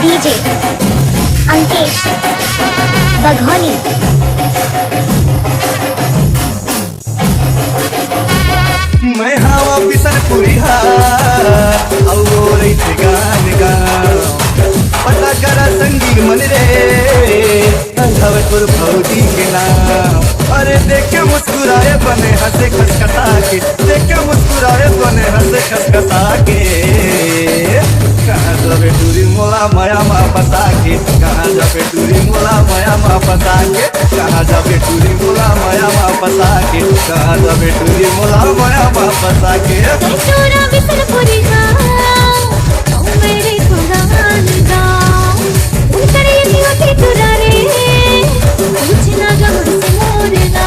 DJ Ankesh बघौनी। मैं हवा पिसन पूरी और गान गा पता करा संगीत मन रे धवतपुर भौजी के नाम। अरे देख के मुस्कुराए बने हंसे खसखसा के, देख के मुस्कुराए बने हंसे खसखसा के। कहाँ जाबे टूरी मोला माया मा फंसा के, कहाँ जाबे टूरी मोला माया मा फंसा के, कहाँ जाबे टूरी मोला माया मा फंसा के, कहाँ जाबे टूरी मोला माया मा फंसा के। तोरा बिसन पूरी गाँव मेरे पुरान गाँव उनकर ये होती तुरा रे कुछ ना गम से मोरना।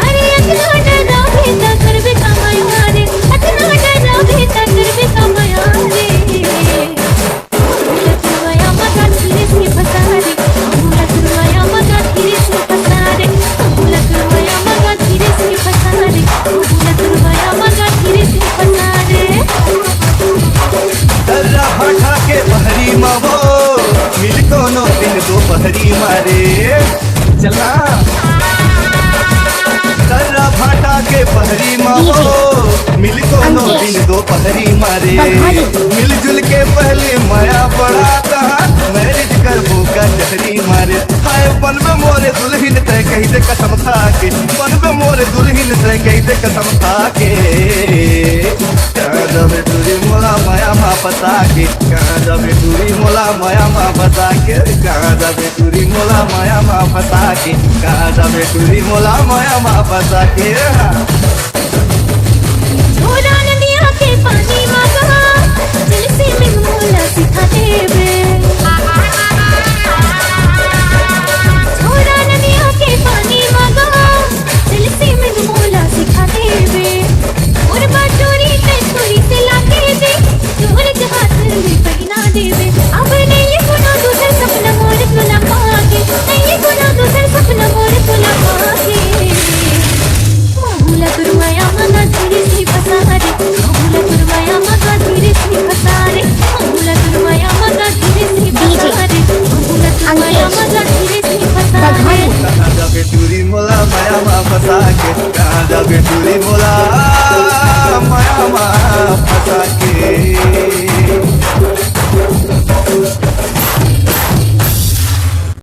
अरे अतना डरा भेता कर बे कमाया रे, अतना डरा भेता कर बे कमाया रे। लतुवाया मगा धीरे से फसा रे, लतुवाया मगा धीरे से फसा रे, लतुवाया मगा धीरे से फसा रे, लतुवाया मगा धीरे से फसा रे। दर्रा भाठा के बहरी मावो मिल कोनो दिन दोपहरी मारे चलना। दर्रा भाठा के बहरी मावो मिल कोनो दिन दोपहरी मारे। मिलजुल के पहले माया बड़ा कहा मैरिज कर का जहरी मारे। हाय बन में मोरे दुल्हन तय कही दे कसम खा के, बन में मोरे दुल्हन तय कही दे कसम खा के। कहाँ जाबे टूरी मोला माया मा फंसा के, कहाँ जाबे टूरी मोला माया मा फंसा के, कहाँ जाबे टूरी मोला माया मा फंसा के, कहाँ जाबे टूरी मोला माया मा फंसा के। झोला नदिया के पानी मा बहा दिल से